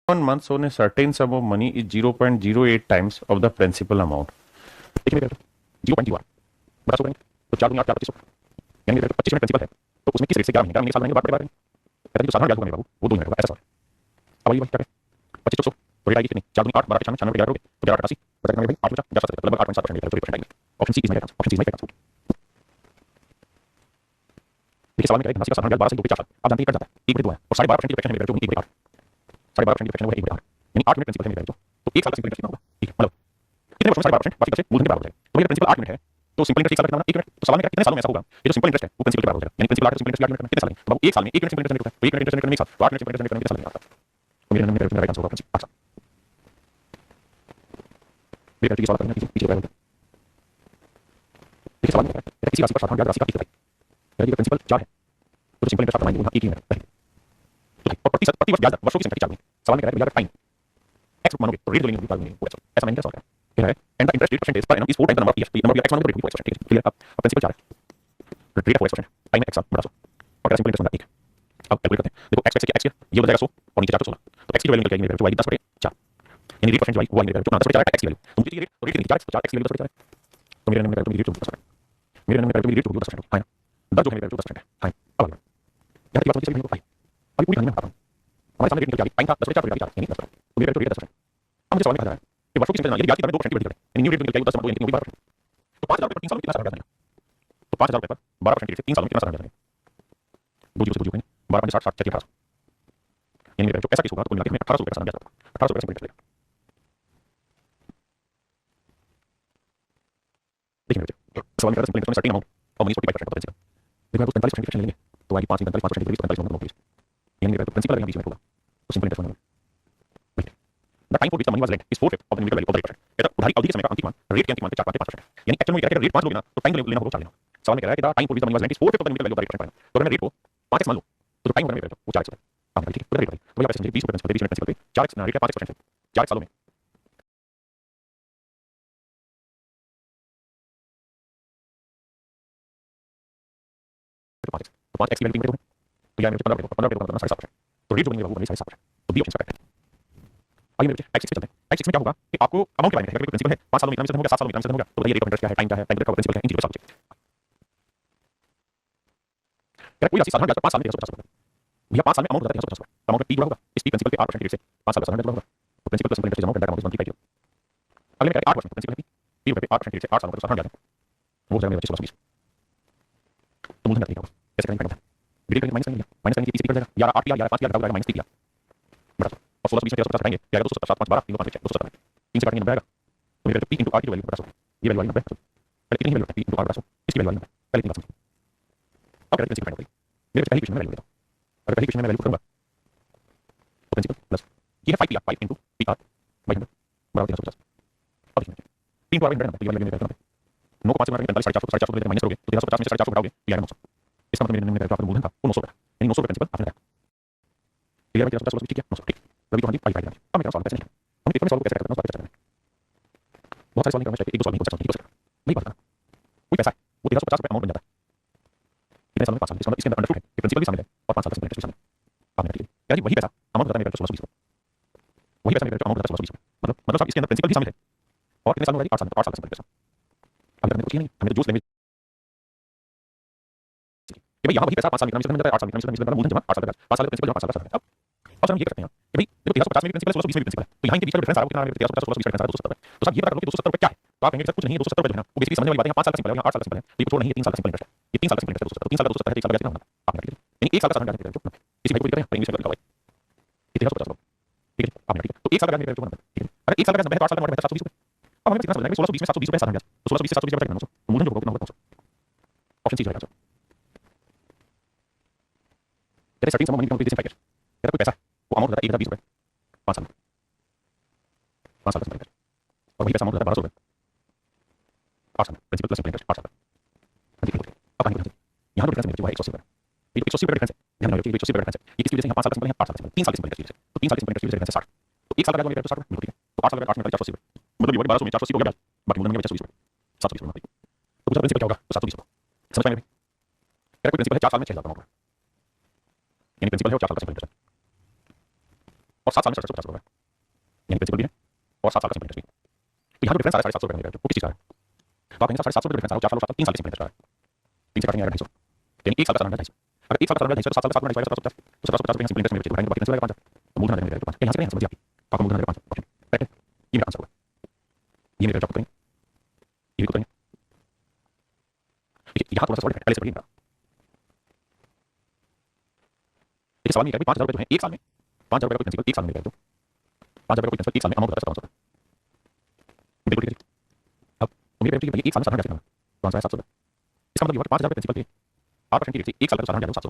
1 month on a certain sum of money is 0.08 times of the principal amount. देखिए मेरे 0.08 बड़ा सौ करेंगे तो 4 गुना 8 4 25 यानी मेरे 25 में प्रिंसिपल है तो उसमें किस रेट से 11 महीने साल रहेंगे बात बड़े कहते हैं जो साधारण ब्याज होगा बाबू वो 2 महीने होगा ऐसा सवाल अब ये क्या है 25 100 तो रेट आएगी कितनी 4 गुना 8 12 96 11 हो गए तो 11 88 बचा कितना भाई 8 बचा 50 लगभग 8.7% तो 8% आएगी option C is my answer option C is my answer देखिए सवाल में क्या है धनराशि का साधारण ब्याज 12 से 2 के 4 साल आप जानते हैं कट जाता है 1/2 है और 12.5% की फ्रैक्शन है मेरे जो 1/8 12.5% की फ्रैक्शन है 1/8 यानी 8 यूनिट प्रिंसिपल है मेरे तो 1 साल का सिंपल इंटरेस्ट कितना होगा ठीक है मतलब कितने वर्षों में 12% वार्षिक दर से मूलधन के बराबर हो जाएगा तो मेरा प्रिंसिपल 8 यूनिट है तो सिंपल इंटरेस्ट 1 साल का कितना होगा 1 यूनिट तो सवाल में कितने सालों में ऐसा होगा ये जो सिंपल इंटरेस्ट है वो प्रिंसिपल के बराबर हो जाएगा यानी प्रिंसिपल 8 सिंपल इंटरेस्ट 8 यूनिट कितने साल में तो 1 साल में 1 यूनिट सिंपल इंटरेस्ट होता है तो 1 यूनिट इंटरेस्ट करने 1 साल तो 8 यूनिट सिंपल इंटरेस्ट करने कितने साल लगेगा तो मेरा नंबर राइट आंसर होगा 8 साल मेरा ये सवाल करना किसी पीछे होगा देखिए सवाल में क्या है किसी राशि पर साधारण ब्याज राशि का कितना है यदि प्रिंसिपल 4 है तो सिंपल इंटरेस्ट आपका माइनस 1 ही है और प्रति वर्ष ब्याज वर्षों की संख्या 4 में सवाल में कह रहा है टाइम x मानोगे तो रेट जो लेंगे वो ऐसा मैंने क्या सवाल क्या है and the interest rate percentage per annum is 4 times the number of years number of x मानोगे तो रेट 4% ठीक है क्लियर अब प्रिंसिपल 4 है रेट 4% टाइम x बड़ा 100 और सिंपल इंटरेस्ट होगा 1 अब कैलकुलेट करते हैं देखो x x के ये हो जाएगा 100 और नीचे 416 तो x की वैल्यू निकल जाएगी मेरे जो y 10/4 यानी रेट परसेंट जो y मेरे जो 10/4 x की वैल्यू तुम कितनी रेट तो रेट कितनी 4 x की वैल्यू 10/4 तो मेरे नंबर में रेट 10% मेरे नंबर में रेट 10% हां 10 जो है मेरे 10% है हां अब यार ये बात सही नहीं हो पाई अभी पूरी कहानी में बताता हूं हमारे सामने रेट निकल जाएगी टाइम था 10/4 यानी 10 तो मेरे रेट 10% अब मुझे सवाल में कहा जा रहा है कि वर्षों की संख्या यदि ब्याज की दर में 2% की वृद्धि करें यानी न्यू रेट निकल जाएगी 10 यानी 12% तो 5000 रुपए पर 3 साल में कितना साधारण ब्याज तो 5000 रुपए पर 12% से 3 साल में कितना साधारण ब्याज दो जीरो से दो करेंगे 12 60 60 1800 यानी मेरा जो ऐसा केस होगा तो कुल मिलाकर हमें 1800 रुपए का साधारण ब्याज होगा 1800 रुपए का सिंपल इंटरेस्ट देखिए मेरे सवाल में सिंपल इंटरेस्ट सर्टेन अमाउंट और मनी 45% का प्रिंसिपल देखो आप 45% की फ्रैक्शन लेंगे तो आगे 5 45% की 45 होगा यानी मेरा प्रिंसिपल अगर हम बीच में होगा तो सिंपल इंटरेस्ट होगा The time for which the money was lent is 4/5 of the numerical value of the rate percent. कहता उधारी अवधि के समय का अंतिम मान रेट के अंतिम मान के 4/5% यानी एक्चुअल में कह रहा है रेट 5 लोगे ना तो टाइम लेना होगा 4 लेना सवाल में कह रहा है कि the time for which the money was lent is 4/5 of the numerical value of the rate percent तो अगर मैं रेट को 5x मान लूं तो टाइम होगा मेरा वो 4x होगा हां ठीक है तो रेट तो मेरा पैसे मुझे 20 रुपए प्रिंसिपल 20 प्रिंसिपल पे 4x ना रेट है 5% 4x सालों में तो 5x तो 5x की वैल्यू कितनी तो यार मुझे 15 रुपए 15 रुपए का 7% तो रेट जो बनेगा वो बनेगा 7% तो बी ऑप्शन करेक्ट है आइए मेरे बच्चे x6 पे चलते हैं x6 में क्या होगा कि आपको अमाउंट के बारे में अगर प्रिंसिपल है 5 सालों में इतना हो गया 7 सालों में इतना हो गया तो बताइए रेट ऑफ इंटरेस्ट क्या है टाइम क्या है टाइम का प्रिंसिपल क्या है इन चीजों पर सब्जेक्ट क्या कोई राशि साधारण ब्याज पर 5 साल में 350 रुपए भैया 5 साल में अमाउंट होता है 350 रुपए अमाउंट में p जुड़ा होगा इस p प्रिंसिपल के 8% रेट से 5 साल का साधारण ब्याज होगा तो प्रिंसिपल प्लस सिंपल इंटरेस्ट जमा करने का अमाउंट बनती है अगले में क्या है 8% प्रिंसिपल है p रुपए 8% रेट से 8 सालों का साधारण ब्याज वो हो जाएगा मेरे बच्चे 1620 तो मूलधन का तरीका कैसे करेंगे डिवाइड करेंगे माइनस करेंगे 30 कर जाएगा या 8 या 5 या घटा माइनस 3 बड़ा और 16 20 में 350 घटाएंगे या 270 7 5 12 3 5 6 270 3 से काटेंगे 90 आएगा तो मेरे p * r की वैल्यू बड़ा 100 ये वैल्यू आई 90 पहले कितनी वैल्यू है p * r बड़ा 100 इसकी वैल्यू आई 90 पहले इतनी बात समझो अब क्या प्रिंसिपल फाइंड करेंगे मेरे पहली क्वेश्चन में वैल्यू लेता हूं अगर पहली क्वेश्चन में वैल्यू करूंगा तो प्रिंसिपल प्लस ये है 5 p 5 p r बाय 100 बराबर 350 अब इसमें 3 को r 100 ये वाली वैल्यू निकालना है 9 को 5 से गुणा करेंगे 45 450 माइनस करोगे तो 350 में से 450 घटाओगे ये आएगा 900 इसका मतलब मेरे नंबर का मूलधन था वो 900 रुपए यानी 900 रुपए प्रिंसिपल आपने लगाया क्लियर है 350 ठीक है 900 ठीक रवि तो हम 5 अब मेरा सवाल कैसे नहीं हम कितने सवाल को कैसे करते हैं सवाल कैसे बहुत सारे सवाल करना चाहिए एक दो सवाल नहीं कर सकते नहीं पता कोई पैसा है वो 1350 रुपए अमाउंट बन जाता है कितने साल में 5 साल इसका इसके अंदर अंडर है कि प्रिंसिपल भी शामिल है और 5 साल का सिंपल इंटरेस्ट भी शामिल है आपने ठीक है यानी वही पैसा अमाउंट होता है मेरे 1620 वही पैसा मेरे अमाउंट होता है 1620 मतलब साहब इसके अंदर प्रिंसिपल भी शामिल है और कितने साल में 8 साल 8 साल का सिंपल इंटरेस्ट अब हमने कुछ नहीं हमें तो जूस लेंगे कि भाई यहां वही पैसा 5 साल में कितना मिलता है 8 साल में कितना मिलता है मूलधन जमा 8 साल का 5 साल का प्रिंसिपल जमा 5 साल का अब सर हम ये कर सकते हैं कि भाई देखो 1350 में भी प्रिंसिपल है 1620 में भी प्रिंसिपल है तो यहाँ इनके बीच का डिफरेंस आ रहा है कितना 1350 1620 का डिफरेंस आ रहा है 270 तो साहब ये पता करो कि 270 रुपए क्या है तो आप कहेंगे सर कुछ नहीं है 270 रुपए जो है ना वो बेसिकली समझने वाली बात है 5 साल का सिंपल है 8 साल का सिंपल है तो ये कुछ नहीं है 3 साल का सिंपल इंटरेस्ट है ये 3 साल का सिंपल इंटरेस्ट 3 साल का 270 है 1 साल का कितना होगा आपने लिख लिया यानी 1 साल का साधारण ब्याज निकलेगा इसी भाई को लिख रहे हैं इंग्लिश में लिखा हुआ है ये 1350 ठीक है आपने ठीक है तो 1 साल का ब्याज निकलेगा ठीक है अगर 1 साल का ब्याज 8 साल का मतलब 720 रुपए अब हमें कितना समझना है 1620 में 720 रुपए साधारण ब्याज तो 1620 से 720 रुपए कितना 900 तो मूलधन जो होगा कितना होगा 900 ऑप्शन सी रहेगा आंसर तेरे certain sum money from business package तेरा कोई पैसा वो अमाउंट होता है 1020 रुपए 5 साल में 5 साल का सिंपल इंटरेस्ट और वही पैसा अमाउंट होता है 1200 रुपए 8 साल में प्रिंसिपल प्लस सिंपल इंटरेस्ट 8 साल का अब कहानी को यहाँ पर डिफरेंस है 180 रुपए ये 180 रुपए डिफरेंस है ध्यान रखिए 180 रुपए डिफरेंस है ये किसकी वजह से 5 साल का सिंपल है 8 साल का सिंपल 3 साल का सिंपल इंटरेस्ट है तो 3 साल का सिंपल इंटरेस्ट डिफरेंस है 60 तो 1 साल का ब्याज मेरा 60 रुपए ठीक है तो 8 साल का 8 में 480 रुपए मतलब ये 1200 में 480 हो गया ब्याज बाकी मूलधन में 420 रुपए 720 रुपए तो दूसरा प्रिंसिपल क्या होगा तो 720 रुपए समझ पाएंगे क्या कोई प्रिंसिपल है 4 साल में 6000 का अमाउंट यानी प्रिंसिपल है और 4 साल का सिंपल इंटरेस्ट और 7 साल में 750 रुपए यानी प्रिंसिपल भी है और 7 साल का सिंपल इंटरेस्ट भी। तो यहाँ जो डिफरेंस आ रहा है 750 रुपये का, वो किस चीज़ का है? तो आप कहेंगे 750 रुपये डिफरेंस आ रहा है, 4 साल और 3 साल का सिंपल इंटरेस्ट आ रहा है, 3 से काटेंगे 250, यानी 1 साल का 750। अगर 1 साल का 750 तो 7 साल का 7 गुणा 1750, तो 1750 रुपये सिंपल इंटरेस्ट में बचेगा, बाकी प्रिंसिपल का 5 तो मूलधन आ जाएगा 5। यहाँ से समझिए आपका मूलधन आ जाएगा 5 ऑप्शन करेक्ट है। ये मेरा आंसर होगा, ये मेरे जॉब करेंगे, ये भी करेंगे। देखिए यहाँ थोड़ा सा सवाल पहले से पढ़िए। देखिए सवाल में क्या है, 5000 रुपये जो है 1 साल में 5000 रुपये का प्रिंसिपल 1 साल में मिलेगा, तो 5000 रुपये का प्रिंसिपल 1 साल में अमाउंट बताता है 1700 बिल्कुल ठीक है। अब उम्मीद है कि 1 साल में 700 जाएगा, तो आंसर है 700। इसका मतलब ये हुआ कि 5000 रुपये प्रिंसिपल पे 8% की रेट से 1 साल का 700 700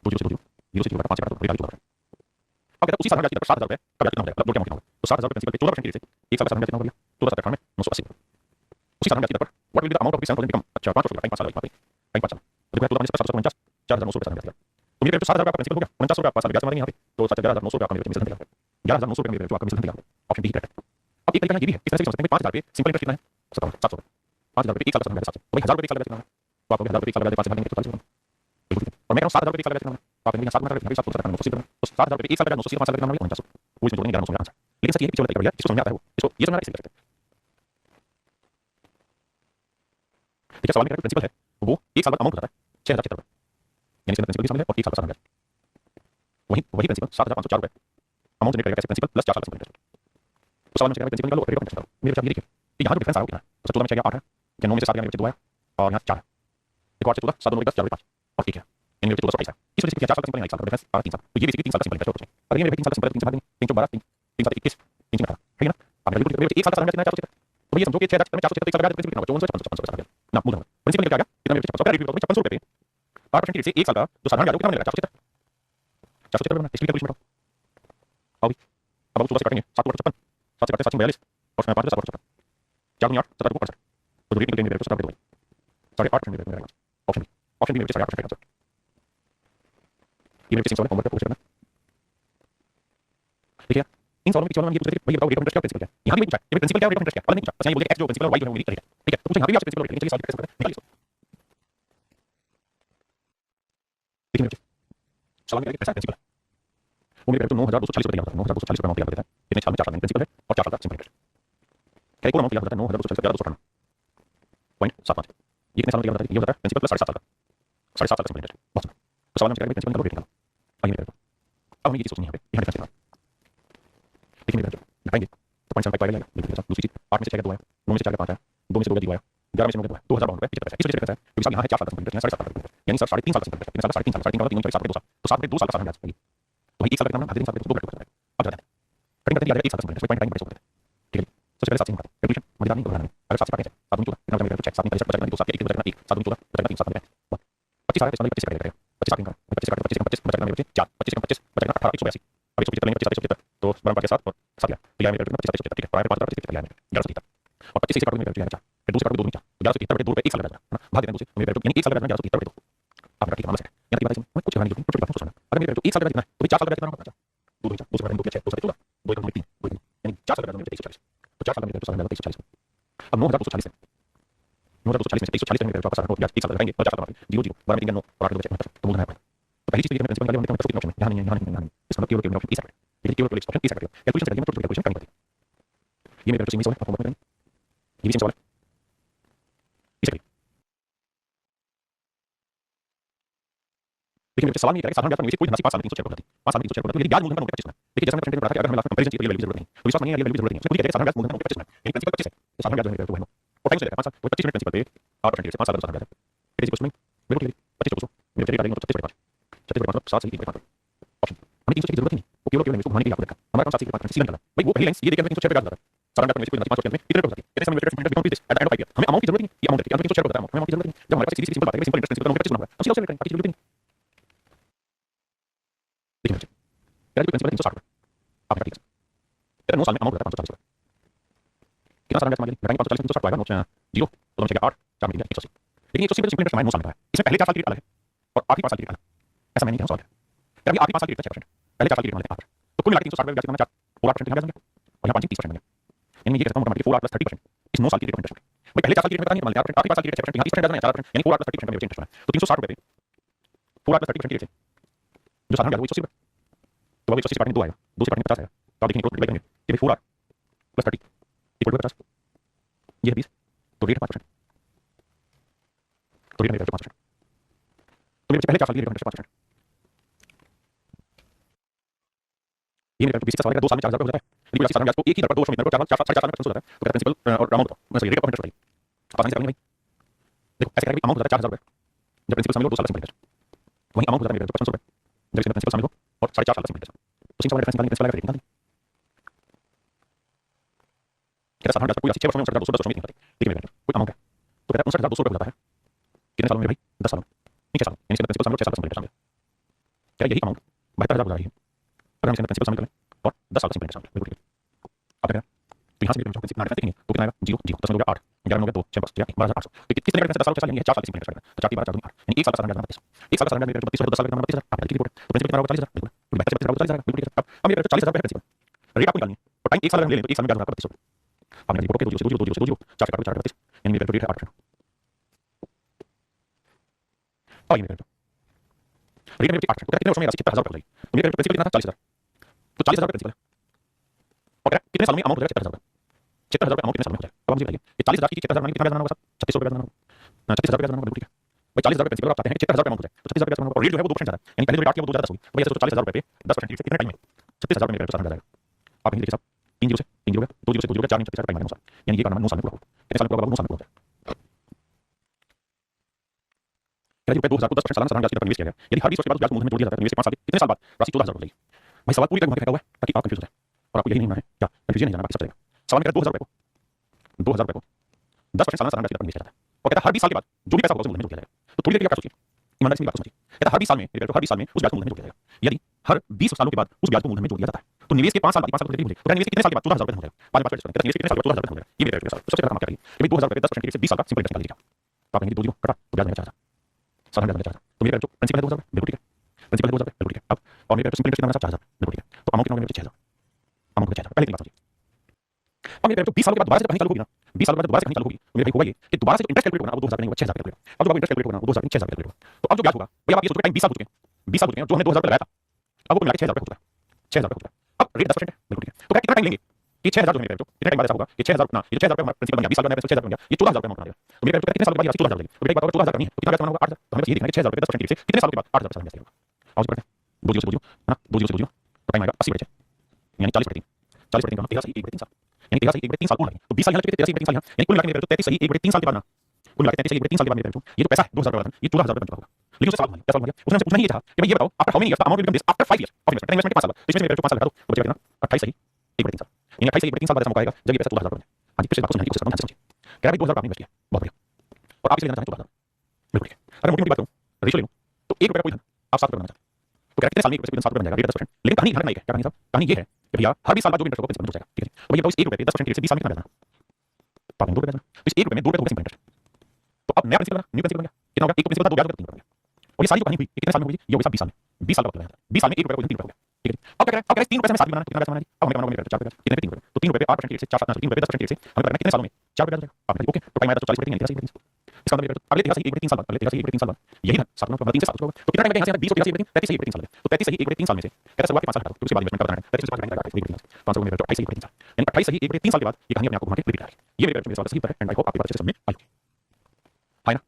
दो जीरो से 5 से काटा तो बड़ी वैल्यू अब कहता है उसी 700 की तरफ 7000 रुपये का कितना हो जाएगा, मतलब जोड़ के अमाउंट कितना होगा, तो 7000 रुपये प्रिंसिपल पे 14% की रेट से 1 साल का 700 कितना हो गया, 14 में 980। उसी 700 की तरफ what will be the amount of 7,000 become, अच्छा 5 रुपये 5 साल का 5 साल तो देखो 749 4900 रुपये 7,000। तो मेरे पे 7,000 रुपये का प्रिंसिपल हो गया, 49 रुपये 5 साल ब्याज मारेंगे यहाँ पे, तो 11,900 रुपये आपका मेरे मिशन देगा, 11,900 रुपये मेरे जो आपका मिशन देगा, ऑप्शन डी करेक्ट है। अब एक तरीका ये भी है, इस तरह से समझ सकते हैं 5000 रुपये सिंपल इंटरेस्ट कितना है 700 रुपये, 5000 रुपये 1 साल का 700 तो भाई 1000 रुपये 1 साल का कितना है, तो आपको 1000 रुपये 1 साल का 5 साल भागेंगे तो 40 होगा, बिल्कुल ठीक है। और मैं कह रहा हूँ 7,000 रुपये 1 साल का कितना है, तो आप कहेंगे 7 गुना करेंगे 7 को 980 करना, तो 7,000 रुपये 1 साल का 980 5 साल का कितना होगा 4900, वो इसमें जोड़ेंगे 11,900 आंसर। लेकिन सच ये है पीछे वाला तरीका भैया इसको समझ में आता है, वो इसको ये समझ में आता है इसलिए कर सकते हैं। देखिए सवाल में प्रिंसिपल है वो 1 साल बाद अमाउंट बताता है 6070 रुपये, यानी इसमें प्रिंसिपल भी शामिल है और 1 साल का 7,000, वही प्रिंसिपल 7,504 रुपये अमाउंट जनरेट करेगा कैसे, प्रिंसिपल प्लस 4 साल का सिंपल इंटरेस्ट। तो सवाल में क्या है प्रिंसिपल निकालो और रेट ऑफ इंटरेस्ट निकालो। मेरे पास ये देखिए कि यहाँ जो डिफरेंस आ रहा है कितना है, तो 14 में से 8 है, क्या 9 में से 7 गया मेरे 2 है और यहाँ 4 है, एक और से 14 7 2 10 4 5 और 1 है, यानी मेरे 14 है। इस वजह से 4 साल का सिंपल 1 साल का डिफरेंस 3 साल, तो ये बेसिकली 3 साल का सिंपल इंटरेस्ट होता है। अगर ये मेरे 3 साल का सिंपल 3 से भाग देंगे 3 12 3 3 7 21 3 18 है ना, आप बिल्कुल मेरे 1 साल का 700 कितना है 470, तो ये समझो कि 6000 में 470 1 साल का प्रिंसिपल कितना होगा 54 500 ना मूल होगा प्रिंसिपल क्या आ गया कितना मेरे 500 का रेट 5500 रुपए 8% रेट से 1 साल का जो साधारण ब्याज कितना मिलेगा 470 470 बना इसलिए कैलकुलेशन बताओ। अब अब 14 से काटेंगे 7 को 55 7 से काटे 7 42 और 5 से 7 को 4 8 17 को 65 तो रेट निकलेंगे मेरे को 17 8% मिलेगा ऑप्शन ऑप्शन भी मेरे 8% आंसर। ये मेरे सिंपल होमवर्क का पूछ करना देखिए इन सवालों में पिछले वाले में ये पूछ रहे थे भाई बताओ रेट ऑफ इंटरेस्ट क्या प्रिंसिपल क्या है, यहां भी पूछा है प्रिंसिपल क्या रेट ऑफ इंटरेस्ट क्या, नहीं पूछा बस यहां बोल दिया एक्स जो प्रिंसिपल वाई जो है वो रेट है ठीक है, तो मुझे यहां भी आपसे प्रिंसिपल रेट चलिए सॉल्व कैसे करते हैं निकालिए। देखिए मेरे सवाल में कैसा प्रिंसिपल वो मेरे को 9240 रुपए दिया होता है, 9240 रुपए अमाउंट दिया होता है, इतने साल में 4 साल में प्रिंसिपल है और 4 साल का सिंपल इंटरेस्ट क्या एक अमाउंट दिया होता है 9240 पॉइंट 75 ये कितने साल में दिया होता है, ये होता है प्रिंसिपल प्लस 7.5 साल का 7.5 साल का सिंपल इंटरेस्ट बहुत सुंदर। तो सवाल में क्या है प्रिंसिपल का रेट निकालो, आइए मेरे को अब हमें ये चीज सोचनी है यहाँ पे यहाँ डिफरेंस निकालना देखिए मेरे घटाएंगे तो 0.75 आएगा बिल्कुल ऐसा। दूसरी चीज 8 में से 6 का 2 आया, 9 में से 4 का 5 आया, 2 में से 2 का 2 आया, 11 में से 9 का 2 आया, 2000 बाउंड रुपए 75 पैसा। इस वजह से कैसा है क्योंकि साहब यहाँ है 4 साल का सिंपल इंटरेस्ट 7.5 साल का यानी सर 3.5 साल का सिंपल इंटरेस्ट 3 साल का 3.5 साल 3.5 साल 3 साल 7 में 2 साल तो 7 में 2 साल का साधारण ब्याज होगी, तो भाई 1 साल का कितना आधे 3 साल का 2 घट जाता है। अब जाते हैं कटिंग करते हैं 1 साल का सिंपल इंटरेस्ट 0.9 बड़े होते हैं ठीक है। सबसे पहले 7 से निकालते हैं कैलकुलेशन मजेदार नहीं घबराना नहीं, अगर 7 से काटें 7 दूनी 14 कितना बचेगा चेक 7 निकाल 7 2 7 1 बचेगा 1 7 दूनी 14 बचेगा 3 7 बचेगा 25 आ रहा है तो 25 से कटेगा 25 काटेंगे 25 से काटें 25 बचेगा मेरे 4 25 का 25 बचेगा 18 182 अब 175 लेंगे 25 75 तो बराबर पड़ गया 7 और 7 गया तो यहां मेरे 25 75 ठीक है प्राइवेट 5 25 गया 1170 और 25 से काटूंगा मेरे 4 फिर दूसरे काटूंगा 2 में 4 1170 बटे 2 रुपए 1 साल का है ना भाग देना दूसरे मेरे यानी 1 साल का 1170 बटे 2 आप ठीक है मामला है यहां की बात है कुछ कहानी जो कुछ बात सुनना अगर मेरे 1 साल का कितना है तो 4 साल का कितना होगा 2 2 2 से 2 के 6 2 से 14 2 का 3 2 यानी 4 साल का मेरे 140 तो 4 साल का मेरे 140 अब 9240 है 9240 में से 140 मेरे वापस आ रहा है 1 साल लगाएंगे 4 साल का 0 0 12 में 3 9 और 8 बचे तो मूल है तो पहली चीज ये प्रिंसिपल निकाले हमने तो ऑप्शन यहां नहीं इसका मतलब केवल ऑप्शन ई सेकंड लेकिन केवल ऑप्शन ई सेकंड कैलकुलेशन से मैं कैलकुलेशन करनी पड़ती है। ये मेरे को सिंगल सवाल है आप ये भी सवाल है इसे देखिए मेरे सवाल नहीं करेगा साधारण ब्याज का निवेश कोई धनराशि 5 साल में 300 शेयर को जाती 5 साल में 300 शेयर को जाती है ब्याज मूलधन 25 में देखिए जैसे मैंने पढ़ा था कि अगर हमें लास्ट में कंपैरिजन चाहिए तो ये वैल्यू जरूरत नहीं तो विश्वास नहीं है ये वैल्यू जरूरत नहीं उसमें कहते हैं साधारण ब्याज मूलधन 25 में यानी प्रिंसिपल 25 है तो साधारण ब्याज जो है वो है और टाइम से 5 साल 25 में प्रिंसिपल पे 8% से 5 साल का साधारण ब्याज है फिर इसको उसमें बिल्कुल 25 को मेरे चलिए डालेंगे तो 36 मतलब 7 से 3 ऑप्शन हमें 300 की जरूरत नहीं वो केवल इसको घुमाने के लिए आपको देखा हमारा काम 7 से 5 सीधा निकाला भाई वो पहली लाइन ये देखिए 300 शेयर पे ब्याज आता है साधारण ब्याज में कोई 5 में इतने हो जाती है कितने समय में become this at the end of 5 year हमें अमाउंट की जरूरत नहीं ये अमाउंट है 300 शेयर होता है हमें अमाउंट की जरूरत नहीं जब हमारे पास सीधी सिंपल बात है सिंपल इंटरेस्ट प्रिंसिपल 25 होगा हम सीधा उसे लेते हैं बाकी जरूरत नहीं देखिए मुझे पहले प्रिंसिपल 360 रुपए आपने ठीक है तेरा 9 साल में अमाउंट होता है 540 रुपए कितना साधारण ब्याज मांगे लगाएंगे 540 में 360 आएगा 9 0 तो हम 8 4 मिल गया 180 लेकिन 180 पे सिंपल इंटरेस्ट हमारे 9 साल में है इसमें पहले 4 साल की रेट अलग है और आखिरी 5 साल की रेट अलग ऐसा मैं नहीं कह रहा सवाल है अभी आखिरी 5 साल की रेट 6% पहले 4 साल की रेट हमारे 8% तो कुल मिला के 360 रुपए ब्याज कितना 4 और 8% ब्याज मिलेगा और यहाँ 5 30% मिलेगा यानी ये कहता हूँ मोटामोटी 4 + 30% इस 9 साल की रेट में इंटरेस्ट भाई पहले 4 साल की रेट में पता नहीं मान लिया आखिरी 5 साल की रेट 6% यहाँ 30% ब्याज नहीं 4% यानी 4 + 30% का इंटरेस्ट है तो 360 रुपए पे 4 + 30% की रेट है जो साधारण ब्याज वो 180 रुपए तो अब 180 से काटने 2 आएगा 2 से काटने 50 आएगा तो आप देखेंगे मल्टीप्लाई करेंगे कि 4r प्लस 30 इक्वल टू 50, ये है 20, तो रेट 5%, तो रेट मेरे 5%, तो मेरे पहले 4 साल की रेट ऑफ इंटरेस्ट 5%, ये मेरे 20 साल का 2 साल में 4000 रुपये हो जाता है। यदि कोई 80 साल में तो एक ही दर पर 2 वर्षों में 4 साल 4.5 साल में हो जाता है, तो कहता है प्रिंसिपल और अमाउंट बताओ, सॉरी रेट ऑफ इंटरेस्ट बताइए। आप आसानी से करेंगे भाई, देखो ऐसे करेंगे, अमाउंट हो जाता है 4000 रुपये, जब प्रिंसिपल शामिल हो 2 साल का सिंपल इंटरेस्ट, वहीं अमाउंट हो जाता है मेरे 500 रुपये जब इसमें प्रिंसिपल शामिल हो और 4.5 साल का सिंपल इंटरेस्ट, तो सिंपल डिफरेंस निकालने प्रिंसिपल का रेट निकालेंगे। कहता साधारण कोई 6 वर्षों में 59,200 10 वर्षों में नहीं निकलती, लेकिन मेरे कोई अमाउंट है तो कहता है 59,200 रुपये हो जाता है कितने सालों में भाई, 10 सालों में, नहीं 6 साल, यानी इसके प्रिंसिपल शामिल 6 साल का सिंपल इंटरेस्ट शामिल, क्या यही अमाउंट 72,000 हो जा रही है अगर हम इसके प्रिंसिपल शामिल करें और 10 साल का सिंपल इंटरेस्ट शामिल, बिल्कुल ठीक है। अब क्या तो यहाँ से मेरे प्रिंसिपल ना देखेंगे तो कितना आएगा 0 0 10 में हो गया 8 11 में हो गया 2 6 5 12800, तो किस तरह का 10 साल 6 साल लेंगे 4 साल का सिंपल इंटरेस्ट, तो 4 की 12 4 दूनी 8, यानी 1 साल का साधारण ब्याज 32, 1 साल का साधारण ब्याज 32 है तो 10 साल का 32,000, आप की रिपोर्ट तो प्रिंसिपल कितना होगा 40,000, बिल्कुल तो बेहतर प्रिंसिपल 40,000 बिल्कुल ठीक है। अब मेरे 40,000 रुपये है प्रिंसिपल, रेट आपको निकालनी है और टाइम 1 साल अगर हम ले लें तो 1 साल में ब्याज होगा 3200, आपने रिपोर्ट के 2 0 2 0 2 0 4 से काटो 4 32, यानी मेरे रेट है 8%। और ये मेरे रेट में 8%, तो कितने वर्षों में राशि 70,000 रुपये हो जाएगी, तो मेरे प्रिंसिपल कितना था 40,000, तो 40,000 रुपये प्रिंसिपल है और कितने साल में अमाउंट हो जाएगा 70,000 रुपये, 70,000 रुपये अमाउंट कितने साल में हो जाएगा। अब आप मुझे बताइए ये 40,000 की 70,000 में कितना ब्याज बनाना होगा, 3600 रुपये ब्याज बनाना होगा, 36,000 रुपये ब्याज बनाना होगा, बिल्कुल ठीक है भाई। 40,000 रुपये प्रिंसिपल आप चाहते हैं कि 70,000 रुपये अमाउंट हो जाए तो 36,000 रुपये ब्याज बनाना होगा और रेट जो है वो 2% ज्यादा है, यानी पहले जो रेट आपकी वो 2 ज्यादा होगी, भाई ऐसे तो 40,000 रुपये पे 10% से कितने टाइम में 36,000 रुपये मेरे साथ आ जाएगा। आप यहीं देखिए साहब 3 0 से 3 0 2 0 से 2 0 4 में 36,000 टाइम 9 साल, यानी ये करना 9 साल में पूरा होगा, कितने साल में पूरा होगा 9 साल में पूरा हो जाएगा। यदि रुपये 2,000 को 10% सालाना साधारण ब्याज की दर पर निवेश किया गया, यदि हर 20 वर्ष के बाद ब्याज को मूलधन में जोड़ दिया जाता है तो निवेश के 5 साल कितने साल बाद राशि 14,000 हो जाएगी। भाई सवाल पूरी तरह घुमा के फेंका हुआ है ताकि आप कंफ्यूज हो जाए और आपको यही नहीं होना है क्या कंफ्यूजन नहीं जाना बाकी सब चलेगा। सवाल में कहता है 2,000 रुपये को 10% सालाना साधारण ब्याज की दर पर निवेश किया जाता है और कहता है हर 20 साल के बाद जो भी पैसा होगा उसे मूलधन में जोड़ दिया जाएगा। तो थोड़ी देर के लिए क्या सोचिए, ईमानदारी से बात को समझिए, कहता है हर 20 साल में हर 20 साल में उस ब्याज को मूलधन में जोड़ दिया जाएगा। यदि हर 20 सालों के बाद उस ब्याज को मूलधन में जोड़ दिया जाता है तो निवेश के 5 साल बाद 5 साल तो निवेश कितने साल के बाद 14,000 रुपये हो जाएगा, 5 5 कहता है निवेश कितने साल के बाद 14,000 रुपये हो जाएगा। ये मेरे साल सबसे पहले काम क्या करिए कि 2,000 रुपये 10% के लिए 20 साल का सिंपल इंटरेस्ट निकाल लीजिए। तो आप कहेंगे 2 0 कटा तो ब्याज मिलेगा 4,000 साधारण ब्याज मिलेगा 4,000, तो मेरा जो प्रिंसिपल है 2,000 रुपये बिल्कुल ठीक है, प्रिंसिपल है 2,000 रुपये बिल्कुल ठीक है। अब और मेरा सिंपल इंटरेस्ट कितना 4,000 बिल्कुल ठीक है, तो अमाउंट कितना हो गया 6,000, अमाउंट हो गया 6,000 पहले की बात समझिए। अब मेरे जो 20 साल के बाद दोबारा से कहानी चालू होगी ना 20 साल के बाद दोबारा से कहानी चालू होगी तो मेरे भाई होगा ये कि दोबारा से जो इंटरेस्ट कैलकुलेट होगा वो 2,000 नहीं होगा 6,000 कैलकुलेट होगा। अब जो इंटरेस्ट कैलकुलेट होगा वो 2,000 नहीं 6,000 कैलकुलेट होगा। तो अब जो ब्याज होगा भैया आप ये सोचो टाइम 20 साल हो चुके हैं 20 साल हो चुके हैं जो हमने 2,000 रुपये लगाया था अब वो मिला के 6,000 रुपये हो चुका है 6,000 रुपये हो चुका है। अब रेट 10% है बिल्कुल ठीक है, तो कितना टाइम लेंगे कि 6,000 जो मेरे जो कितना टाइम बाद ऐसा होगा कि 6,000 ना ये 6,000 रुपये हमारा प्रिंसिपल बन गया 20 साल में 6,000 बन गया ये 14,000 रुपये अमाउंट बन गया। तो मेरे कितने साल के बाद ये 14,000 लगेगी, तो मेरी बात अगर 14,000 करनी है तो कितना ब्याज बनाना होगा 8,000, तो हमें बस ये देखना है 6,000 रुपये 10% से कितने साल के बाद 8,000 रुपये साल में होगा। आओ करते हैं 2 0 से 2 0 है ना 2 0 से 2 0 तो टाइम आएगा 80 बटे 6 यानी 40 बटे 3 40 बटे 3 13 से 1 बटे 3 साल यानी 13 से 1 बटे 3 साल पूर्ण लगेंगे। तो 20 साल यहाँ 13 से 1 बटे 3 साल यहाँ यानी कुल मिला के मेरे 33 से 1 बटे 3 साल के बाद ना कुल मिला के 33 से 1 बटे 3 साल के बाद मेरे ये जो पैसा है 2,000 रुपये ये 14,000 रुपये बन चुका होगा। लेकिन उससे सवाल क्या सवाल हो गया उसने हमसे पूछना ही था कि भाई ये बताओ after how many years the amount will become this after 5 years of investment 5 साल तो इसमें मेरे 5 साल लगा दो तो बचेगा कितना 28 सही 1 बटे 3 साल यानी 28 से 1 बटे 3 साल बाद ऐसा मौका आएगा जब ये पैसा 14,000 रुपये। हाँ जी फिर से बात को समझने की कोशिश करता हूँ समझिए कह रहा है 2,000 आपने इन्वेस्ट किया बहुत बढ़िया और आप इसे लेना चाहते हैं 14,000 बिल्कुल ठीक है। अगर मोटी मोटी बात करूँ रेशियो ले लूँ तो 1 रुपये का कोई धन आप 7 रुपये बनाना चाहते हैं तो कह रहा है कितने साल में 1 रुपये से 7 रुपये बन जाएगा रेट 10%। लेकिन कहानी ध्यान नहीं है क्या कहानी साहब कहानी ये है कि भैया हर 20 साल बाद जो भी इंटरेस्ट होगा प्रिंसिपल जुड़ जाएगा ठीक है। तो भैया इस 1 रुपये पे 10% से 20 साल में कितना देना तो आपने 2 रुपये देना तो इस 1 रुपये में 2 रुपये होगा सिंपल इंटरेस्ट। तो अब नया प्रिंसिपल बना न्यू प्रिंसिपल बन गया कितना होगा 1 प्रिंसिपल था 2 ब्याज होगा 3 रुपये और ये सारी जो कहानी हुई ये कितने साल में हुई ये होगा 20 साल में 20 साल का वक्त लगा 20 साल में 1 रुपये को 3 रुपये हो गया ठीक है। अब क्या करें अब क्या 3 रुपये से मैं 7 बनाना कितना ब्याज बनाना अब हमें बनाना 4 रुपये कितने 3 रुपये तो 3 रुपये 8% से 4 3 रुपये 10% से हमें करना कितने सालों में 4 रुपये ब्याज आप ओके तो टाइम आया तो 40 बटे 3 13 से 1 बटे 3 इसका मतलब अगले 13 से 1 बटे 3 साल बाद अगले 13 से 1 बटे 3 साल बाद यही ना 7 9 3 से 7 तो कितना टाइम लगेगा यहाँ से 20 और 33 से 1 बटे 3 साल तो 33 से 1 बटे 3 साल में से कहता शुरुआत के 5 साल हटा दो उसके बाद इन्वेस्टमेंट का बताना है 33 से 5 घंटा 1 बटे 3 500 में 28 से 1 बटे 3 साल यानी 28 से 1 बटे 3 साल के बाद ये कहानी अपने आप को घुमा के रिपीट आ रही है। ये मेरे सवाल का सही उत्तर है एंड आई होप आपके बात अच्छे से समझ में आई है ना।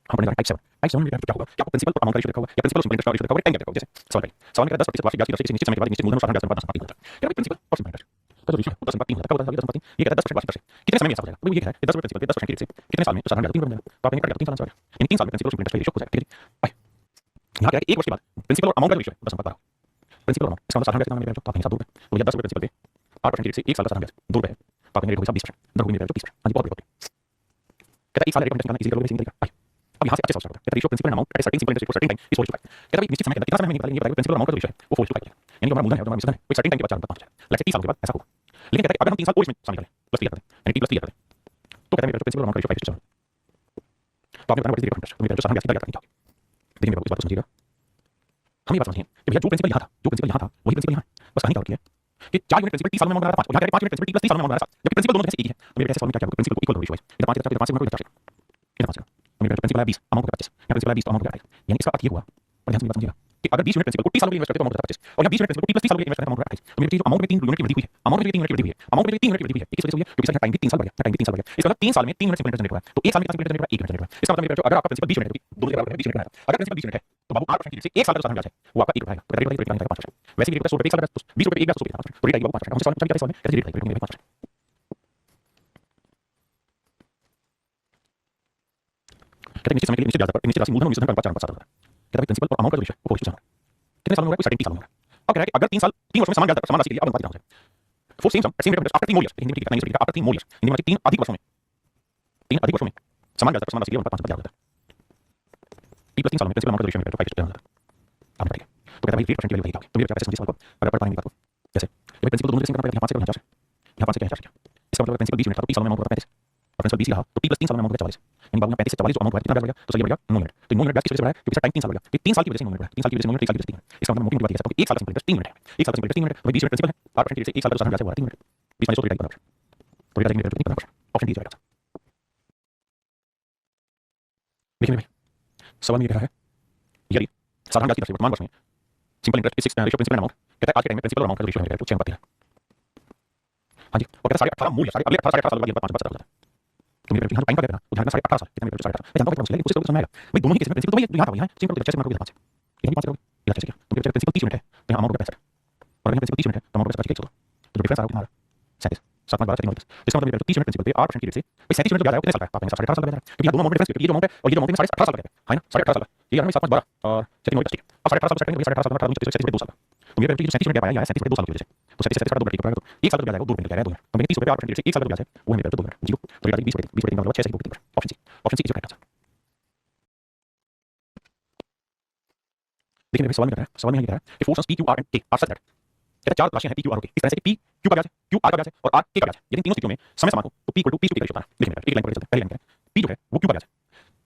हम पढ़ेंगे टाइप 7 में क्या होगा क्या प्रिंसिपल और अमाउंट का रेशियो देखा होगा या प्रिंसिपल और इंटरेस्ट का रेशियो देखा होगा टाइम देखा होगा जैसे सवाल करें सवाल का 10% वार्षिक ब्याज की दर से निश्चित समय के बाद निश्चित मूलधन और साधारण ब्याज का अनुपात होता है क्या प्रिंसिपल और इंटरेस्ट का जो रेशियो है 10/3 होता है कब होता है 10/3 ये कहता है 10% वार्षिक दर से कितने समय में ऐसा हो जाएगा तो ये कहता है 10% प्रिंसिपल पे 10% रेट से कितने साल में तो साधारण ब्याज 3 बन जाएगा तो आपने क्या 3 साल आंसर यानी 3 साल में प्रिंसिपल और इंटरेस्ट का रेशियो हो जाएगा ठीक है। यहाँ क्या है 1 वर्ष के बाद प्रिंसिपल और अमाउंट का रेशियो 10/12 प्रिंसिपल और अमाउंट इसका मतलब साधारण ब्याज कितना मेरे तो आप हिसाब 2 रुपये तो ये 10 रुपये प्रिंसिपल पे 8% रेट से 1 साल का साधारण ब्याज 2 रुपये तो आपने रेट होगा 20% दर होगी मेरे 30%। हाँ जी बहुत बढ़िया कहता है 1 साल रेट ऑफ इंटरेस्ट निकालना इजी करोगे सिंगल तरीका अब यहाँ से अच्छे सवाल कहता है ratio principal and amount at certain simple interest for certain time is 4:5 कहता है निश्चित समय के अंदर कितना समय में निकालेंगे ये बताइए प्रिंसिपल अमाउंट का रेशियो है वो 4:5 यानी जो हमारा मूलधन है जो हमारा मिश्रण है वो सर्टेन टाइम के बाद 4 पहुंच जाएगा लाइक 30 साल के बाद ऐसा होगा। लेकिन कहता है अगर हम 3 साल और इसमें शामिल करें प्लस 3 करते हैं यानी t + 3 करते हैं तो कहता है मेरा प्रिंसिपल अमाउंट का रेशियो 5:7 तो आपने बताना रेट ऑफ इंटरेस्ट तो मेरा जो साधारण ब्याज की दर करनी चाहिए देखिए मेरे को इस बात को समझिएगा हम ये बात समझिए कि भैया जो प्रिंसिपल यहाँ था वही प्रिंसिपल यहाँ है बस कहानी क्या होती है कि 4 यूनिट प्रिंसिपल 30 साल में अमाउंट बना रहा था 5 और यहाँ 5 यूनिट प्रिंसिपल 30 साल में अमाउंट बना रहा था जबकि प्रिंसिपल दोनों जैसे एक ही है तो मेरे कैसे सवाल में क्या होगा प्रिंसिपल को इक्वल रेशियो है इधर 5 इधर 5 से गुणा 4 इधर 5 मेरे प्रिंसिपल है 20 अमाउंट का 25 यहाँ प्रिंसिपल है 20 अमाउंट का 28 यानी इसका अर्थ ये हुआ और ध्यान से बात समझिएगा कि अगर 20 यूनिट प्रिंसिपल को 30 सालों के लिए इन्वेस्ट करते हो अमाउंट होता है 25 और यहाँ 20 यूनिट प्रिंसिपल को 30 सालों के लिए इन्वेस्ट करते हो अमाउंट होता है 28। तो मेरे जो अमाउंट में 3 यूनिट की वृद्धि हुई है, अमाउंट में 3 यूनिट की वृद्धि हुई है, अमाउंट में 3 यूनिट की वृद्धि हुई है। किस वजह से हुई है? क्योंकि सर टाइम भी 3 साल बढ़ गया, टाइम भी 3 साल बढ़ गया। इसका मतलब 3 साल में 3 यूनिट सिंपल इंटरेस्ट जनरेट हुआ है। तो 1 साल में कितना सिंपल इंटरेस्ट जनरेट हुआ? 1 यूनिट जनरेट हुआ है। इसका मतलब मेरे जो अगर आपका प्रिंसिपल 20 यूनिट है, दोनों के बराबर है 20 यूनिट है। अगर प्रिंसिपल 20 यूनिट है तो बाबू 8% की रेट से 1 साल का साधारण ब्याज है वो आपका 1 रुपया आएगा। तो रेट बताइए कितना 5%। वैसे ही रेट 100 रुपए 1 साल का 20 रुपए 1 ब्याज 100 रुपए 5%। तो रेट आएगी बाबू 5%। हमसे सवाल पूछा इस साल में कैसे रेट आएगी? 5%। कहते हैं निश्चित समय के लिए निश्चित ब्याज दर पर निश्चित राशि मूलधन और निश्चित धन का अनुपात 4:7 होता है। कहता है प्रिंसिपल और अमाउंट का जो रेशियो वो 40% होता है। कितने साल में होगा? कोई सर्टेन 30 साल में होगा। अब कह रहा है कि अगर 3 वर्षों में समान ब्याज दर पर समान राशि के लिए अब अनुपात कितना होगा? For same sum at same rate of interest after 3 more years. Hindi में कितना नहीं after 3 more years. हिंदी में 3 अधिक वर्षों में 3 अधिक वर्षों में समान ब्याज दर पर समान राशि के लिए अनुपात 5 होता है। T + 3 सालों में प्रिंसिपल अमाउंट का रेशियो मिलेगा 5:1 होता है। आप बताइए। तो कहता है भाई 8% की वैल्यू वही होगी। तो मेरे क्या समझिए सवाल को अगर पढ़ पाएंगे बात को जैसे ये प्रिंसिपल तो दोनों सेम करना पड़ेगा। यहाँ 5 से यहाँ 4 से यहाँ 5 से क्या 4 से क्या इसका मतलब प्रिंसिपल 20 यूनिट था तो 30 सालों में अमाउंट होता है 35 और प्रिंसिपल 20 रहा तो T + 3 सालों में अमाउंट होता है 44 यानी बाबू 35 से 44 जो अमाउंट हुआ कितना ब्याज बढ़ेगा तो सही बढ़ेगा 9 यूनिट। तो 9 यूनिट ब्याज किस वजह से बढ़ा है? क्योंकि टाइम 3 साल बढ़ गया। तो 3 साल की वजह से 9 यूनिट बढ़ा। 3 साल की वजह से 9 यूनिट 1 साल की वजह से 3 यूनिट। इसका मतलब मोटी बात ये है कि 1 साल का सिंपल इंटरेस्ट 3 यूनिट है। 1 साल का सिंपल इंटरेस्ट 3 यूनिट है। भाई 20 यूनिट प्रिंसिपल है 8% से 1 साल का साधारण ब्याज है 3 यूनिट 20 माइनस 100 तो रेट आएगा 15%। तो रेट आएगा कितना 15%। ऑप्शन डी जाएगा। देखिए भाई सवाल में ये कहा है यदि साधारण ब्याज की दर से वर्तमान वर्ष में सिंपल इंटरेस्ट इस रेशियो प्रिंसिपल अमाउंट कहता है आज के टाइम में प्रिंसिपल और अमाउंट का रेशियो है तो 6:13। हां जी और कहता है 18.5 मूल्य अगले 18 साल बाद 5 हो जाता है। तो मेरे यहाँ टाइम का कहना तो ध्यान 18.5 साल कितना मेरे 18.5 मैं जानता हूं कि लेकिन उससे समझ आएगा भाई दोनों ही केस में प्रिंसिपल तो भाई यहाँ था यहाँ सिंपल तो 6 से 5 यही 5 करोगे या 6 से क्या तो मेरे प्रिंसिपल 30 यूनिट है तो यहाँ अमाउंट का 65 और यहाँ प्रिंसिपल 30 यूनिट है तो अमाउंट का 65 तो डिफरेंस आ रहा है 37 7 12 3 इसका मतलब मेरे 30 यूनिट प्रिंसिपल पे 8% की रेट से भाई 37 यूनिट जो ब्याज है कितने साल का आप 18.5 साल का ब्याज है क्योंकि दोनों अमाउंट डिफरेंस ये जो अमाउंट है और ये जो अमाउंट है 18.5 साल का है ना 18.5 साल का ये यार 7 12 और 6 3 ठीक अब 18.5 साल का 18.5 साल का 2 साल तो मेरे जो 37 यूनिट गैप आया यहाँ 37 2 साल की वजह से तो 37 का 2 घंटे तो 1 साल का ब्याज आएगा 2 घंटे का आएगा 2 घंटे तो मैंने 30 रुपए 8% से 1 साल का ब्याज है वो मेरे 2 घंटे 0 तो ये 20 रुपए का मतलब 6 से 2 option C is correct answer. देखिए मेरे सवाल में कह रहा है सवाल में ये कह रहा है कि forces P Q R and K are such that कहता है चार राशियां हैं P Q R और K इस तरह से कि P Q का ब्याज है Q R का ब्याज है और R K का ब्याज है यदि तीनों स्थितियों में समय समान हो तो P P का रेशियो होता है। देखिए एक लाइन पर चलते हैं पहली लाइन है P जो है वो Q का ब्याज है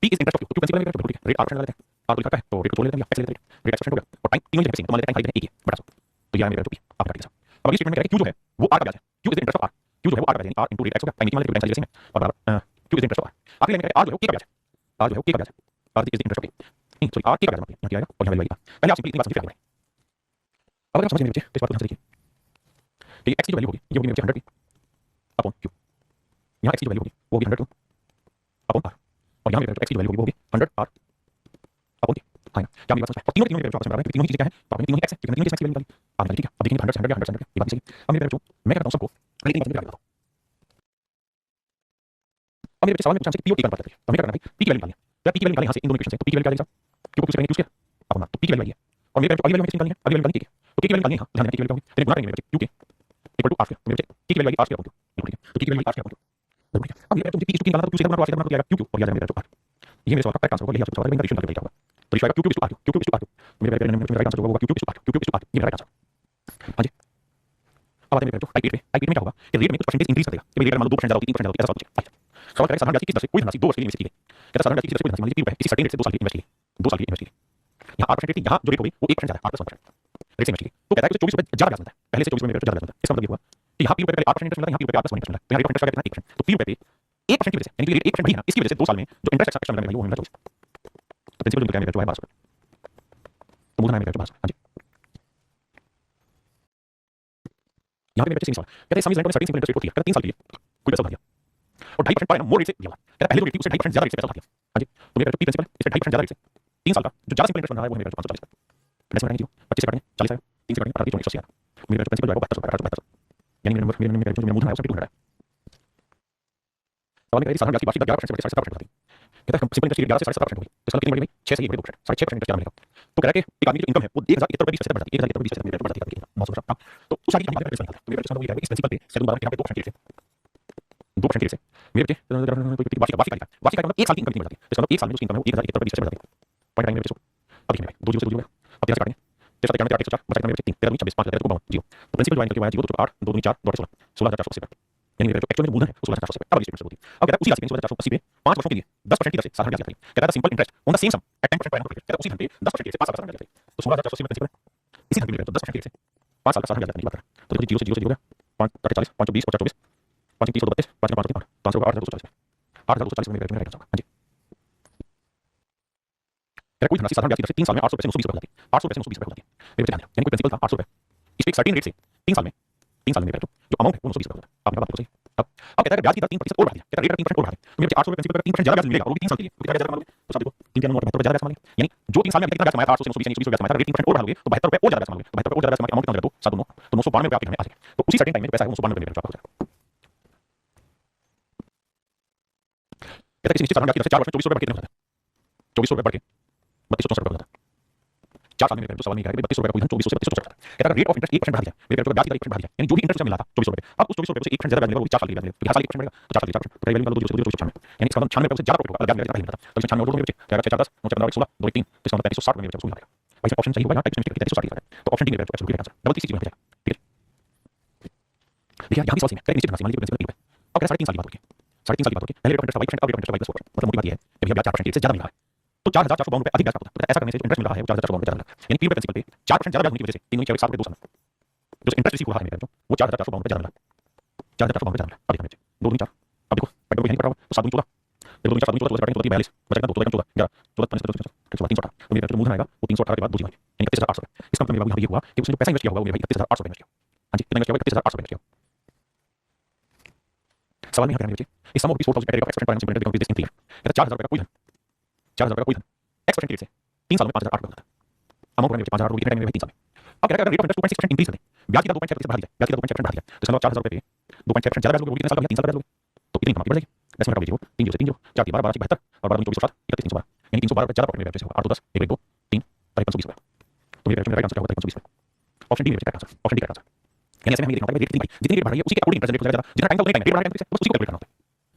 P is interest of Q तो प्रिंसिपल में ठीक है रेट 8% लगा देते हैं R तो लिखा है तो रेट को जोड़ लेते हैं x ले लेते हैं रेट 8% हो गया और टाइम तीनों जगह सेम तो मान लेते हैं टाइम 5 एक ही बटा 100 तो ये मेरा जो P आप काट दीजिए। अब अगली स्टेटमेंट में कह रहा है Q जो है वो R का ब्याज है Q is interest of R Q जो है वो R का ब्याज है R * रेट x हो गया टाइम मान लेते हैं टाइम सेम है और बराबर Q is interest of R। आखिरी लाइन में कह रहा है R जो है वो K का ब्याज है R जो है वो K का ब्याज है R is interest of K नहीं सॉरी R K का ब्याज है यहाँ क्या आएगा और यहाँ वैल्यू आएगा पहले आप सिंपली इतनी बात समझिए फिर अब अगर आप समझ में बच्चे इस बात को ध्यान से देखिए तो ये x की जो वैल्यू होगी ये होगी मेरे 100 अपॉन q यहाँ x की जो वैल्यू होगी वो होगी 100 अपॉन r और यहाँ मेरे x की जो वैल्यू होगी वो होगी 100 r अपॉन k हाँ क्या मेरी बात समझ में और तीनों मेरे आपस में बराबर है तीनों ही चीजें क्या है तो आपने तीनों ही x है क्योंकि तीनों ही x की वैल्यू निकाली आप निकालिए ठीक है अब देखेंगे 100 या 100 ये बात सही अब मेरे बच्चों मैं कहता हूं सबको पहले तीन चीजें निकाल देता हूं। अब मेरे बच्चे सवाल में पूछा हमसे p और k का अनुपात बताइए तो हमें क्या करना है p की वैल्यू निकालनी है तो p की वैल्यू निकालें यहां से इन दोनों इक्वेशन से तो p की वैल्यू क्या आएगी q को q से करेंगे q स्क्वायर अपॉन r तो p की वैल्यू आई है और मेरे बच्चों अगली वैल्यू निकालनी है अगली वैल्यू निकालनी है तो k की वैल्यू निकालनी है यहां ध्यान दें k की वैल्यू क्या होगी तो गुणा करेंगे मेरे बच्चे q के इक्वल टू r स्क्वायर मेरे बच्चे k की वैल्यू आएगी r स्क्वायर अपॉन q ठीक है तो k की value r square upon q ठीक है अब मेरे बच्चों p की निकालना तो q से करना r से करना तो आएगा q और ये आ जाएगा मेरे बच्चों r ये मेरे सवाल का करेक्ट आंसर होगा यही आपसे सवाल है रेशियो निकालने का तो रेशियो आएगा q q r q q r तो मेरे राइट आंसर होगा q q r q q r ये राइट आंसर हां जी। अब आते हैं मेरे बच्चों टाइप 8 में क्या होगा कि रेट में कुछ परसेंटेज इंक्रीज कर देगा कि रेट मान लो 2% ज्यादा होगी 3% ज्यादा होगी ऐसा सब कुछ सवाल करें साधारण ब्याज की किस दर से कोई धनराशि 2 वर्ष के लिए इन्वेस्ट की गई कहता साधारण ब्याज की दर से कोई धनराशि मान लीजिए 30 रुपए किसी सर्टेन रेट से 2 साल के लिए इन्वेस्ट की 2 साल के लिए इन्वेस्ट की यहाँ 8% थी यहाँ जो रेट होगी वो 1% ज्यादा है 8% रेट से इन्वेस्ट की तो कहता है कि 24 रुपए ज्यादा ब्याज मिलता है पहले से 24 रुपए मेरे ज्यादा ब्याज मिलता है इसका मतलब ये हुआ कि यहाँ 3 रुपए पहले 8% इंटरेस्ट मिलता है यहाँ 3 रुपए 8% इंटरेस्ट मिलता है तो यहाँ रेट ऑफ इंटरेस्ट का कितना 1% तो 3 रुपए पे 1% की वजह से यानी कि रेट 1% बढ़ी ना इसकी वजह से 2 साल में जो इंटरेस्ट एक्स्ट्रा मिलने वाला है वो मिलता है 24 तो प्रिंसिपल जो क्या मेरा जो है 12 तो मूलधन है मेरा जो 12 हां जी। यहाँ पे मेरे बच्चे सेम सवाल कहते हैं सम is rent on certain simple interest rate होती है कहते 3 साल के लिए कोई पैसा भर दिया और 2.5% पर एनम मोर रेट से दिया हुआ कहता पहले जो रेट थी उससे 2.5% ज्यादा रेट से पैसा भर दिया हां जी तो मेरा जो पी प्रिंसिपल इससे 2.5% ज्यादा रेट से 3 साल का जो ज्यादा सिंपल इंटरेस्ट बन रहा है वो मेरा 540 नेक्स्ट में रहेंगे 25 से काटेंगे 40 आएगा 3 से काटेंगे 18 180 आएगा मेरा जो प्रिंसिपल जो है 72 यानी मेरा जो मूलधन है उसका 200 है सवाल में कह रही साधारण ब्याज की वार्षिक दर 11% से 17% होती है कहता है सिंपल इंटरेस्ट रेट 11 से 17% होगी तो इसका कितनी बढ़ी भाई 6 से 1 2% 6.5% इंटरेस्ट ज्यादा मिलेगा तो कह रहा है कि एक आदमी की जो इनकम है वो 1071 रुपए 20 पैसे बढ़ जाती है 1071 रुपए 20 पैसे बढ़ जाती है 900 रुपए तो उस आदमी का इंटरेस्ट निकालता है तो मेरा जो समझ इस प्रिंसिपल पे शेड्यूल 12 के यहाँ पे 2% की रेट से 2% की रेट से मेरे बच्चे वार्षिक मतलब 1 साल की इनकम कितनी बढ़ जाती है तो इसका मतलब 1 साल में उसकी इनकम है वो 1071 रुपए 20 पैसे बढ़ जाती है पॉइंट टाइम मेरे बच्चों अब देखिए मेरे 2 0 से 2 0 अब 13 से काटेंगे 13 से 41 बचा मेरे बच्चे 3 13 26 5 को 52 0 तो प्रिंसिपल ज्वाइन करके आया 0 8 2 4 2 16 16480 यानी मेरा जो एक्चुअल में मूलधन है 16480 अब अगली स्टेटमेंट से होती है अब कहता है उसी राशि 16480 पे 5 वर्षों के लिए 10% की दर से साधारण ब्याज लगाइए कहता है simple interest on the same sum at 10% पर एनम कहता है उसी धन पे 10% की दर से 5 साल का साधारण ब्याज लगाइए तो 16480 में प्रिंसिपल इसी धन के लिए 10% की दर से 5 साल का साधारण ब्याज लगाने की बात कर तो देखो 0 से 0 हो गया 5 40 5 20 और 24 5 30 32 5 5 तो आंसर होगा 8240 8240 में मेरा राइट आंसर हां जी कोई धनराशि साधारण ब्याज की दर से 3 साल में 800 रुपए से 920 रुपए हो जाती है 800 रुपए से 920 रुपए हो जाती है मेरे बच्चे ध्यान देना, यानी कोई प्रिंसिपल था 800 रुपए, इस पे एक सर्टेन रेट से 3 साल में मेरे जो अमाउंट है वो 920 रुपए होता है। आपने बात सही। अब कहता है ब्याज की दर 3% और बढ़ा दिया, कहता है रेट 3% और बढ़ा दिया, तो मेरे 800 रुपए प्रिंसिपल का 3% ज्यादा ब्याज मिलेगा और वो भी 3 साल के लिए, तो कितना ब्याज मानोगे? तो साहब देखो 3 के नोट 72 रुपए ज्यादा ब्याज मानेंगे, यानी जो 3 साल में कितना ब्याज कमाया था 800 से 920 यानी 120 रुपए ब्याज कमाया था, रेट 3% और बढ़ा दोगे तो 72 रुपए और ज्यादा ब्याज मानोगे, तो 72 रुपए और ज्यादा ब्याज मानोगे, अमाउंट कितना हो जाएगा? 2 7 9 तो 992 रुपए आपके घर में आ जाएगा। तो उसी सर्टेन टाइम में जो पैसा है वो 992 रुपए में आपका हो जाएगा। कहता है किसी निश्चित साधारण ब्याज की दर से 4 वर्ष में 24 रुपए बढ़ के कितने हो जाता है? 24 रुपए बढ़ के 3264 रुपए हो जाता है। 4 साल में मेरे जो सवाल नहीं है कि 32 रुपए का कोई 24 से 32 होता है। कहता है रेट ऑफ इंटरेस्ट 1% बढ़ा दिया, मेरे जो ब्याज की दर 1% बढ़ा दिया, यानी जो भी इंटरेस्ट मिला था 24 रुपए, अब उस 24 रुपए से 1% ज्यादा ब्याज मिलेगा, वो 4 साल के लिए ब्याज मिलेगा, तो हर साल 1% बढ़ेगा, तो 4 साल के 4%, तो वैल्यू निकालो 2 0 यानी इसका मतलब 96 रुपए से ज्यादा प्रॉफिट होगा, ब्याज मिलेगा नहीं मिलता, तो इसमें 96 और 2 बचे, जाएगा 6 4 10 9 4 15 16 2 1 3, तो इसका मतलब 3560 रुपए में बचेगा, आएगा। भाई ऑप्शन सही होगा ना, 3360 लिखा है, तो ऑप्शन डी मेरा जो एब्सोल्यूट आंसर डबल 3 चीज में जाएगा। ठीक है, देखिए यहां भी सवाल है, निश्चित राशि मान लीजिए प्रिंसिपल 1 है, अब कहता है 3.5 साल की बात होगी, 3.5 साल की बात होगी, पहले रेट ऑफ इंटरेस्ट 5% अब रेट ऑफ इंटरेस्ट 5%, मतलब मोटी बात ये है कि भैया ब्याज 4% से ज्यादा मिल रहा है, तो 4452 रुपए अधिक ब्याज प्राप्त होता है, ऐसा करने से जो इंटरेस्ट मिल रहा है वो 4452 रुपए ज्यादा मिल रहा है, यानी तीन प्रिंसिपल पे 4% ज्यादा ब्याज होने की वजह से 3 6 7 2 साल जो इंटरेस्ट रिसीव हो रहा है मेरा जो वो 4452 रुपए ज्यादा मिल रहा है, 4452 रुपए ज्यादा मिल रहा है। अब देखिए 2 2 4, अब देखो पैटर्न को यहीं पढ़ा हुआ तो 7 2 14, 2 4 7 2 14 14 42 बचेगा 2 2 14 14 14 318, तो मेरा जो मूलधन आएगा वो 318 के बाद दूसरी यानी 31800 रुपए। इसका मतलब मेरा यहाँ ये हुआ कि उसने जो पैसा इन्वेस्ट किया होगा वो मेरे भाई 31800 रुपए इन्वेस्ट किया। हां जी, कितना इन्वेस्ट किया होगा? 31800 रुपए इन्वेस्ट किया। सवाल में यहाँ क्या है? इस sum of rupees 4000 category of expend finance become this in clear, कहता है 4000 रुपए का कोई धन, 4000 रुपए का कोई धन एक्सपेंट रेट से 3 साल में 5008 रुपए होता है, अमाउंट में 5000 रुपए कितने टाइम में 3 साल में। अब क्या रेट ऑफ इंटरेस्ट 2.6% इंक्रीज कर दे, ब्याज की दर 2.6% बढ़ा दिया, ब्याज की दर 2.6% बढ़ा दिया, तो इसका 4000 रुपए पे 2.6% ज्यादा ब्याज लोगे, कितने साल का? 3 साल का ब्याज लोगे, तो कितनी कमाई बढ़ जाएगी? ऐसे में लीजिए वो 3 0 से 3 0 4 3 12 12 72 और 12 24 7 312 यानी 312 रुपए ज्यादा प्रॉफिट मेरे पैसे होगा 8 2 10 1 2 3 5320 रुपए। तो मेरे राइट आंसर क्या होगा? 5320 रुपए। ऑप्शन डी मेरा आंसर, ऑप्शन डी का आंसर। यानी ऐसे में हमें देखना होगा रेट कितनी बढ़ी, जितनी रेट बढ़ रही है उसी के अकॉर्डिंग इंटरेस्ट रेट ज्यादा, जितना टाइम का उतना रेट बढ़ रहा है बस उसी को कैलकुलेट करना होता है।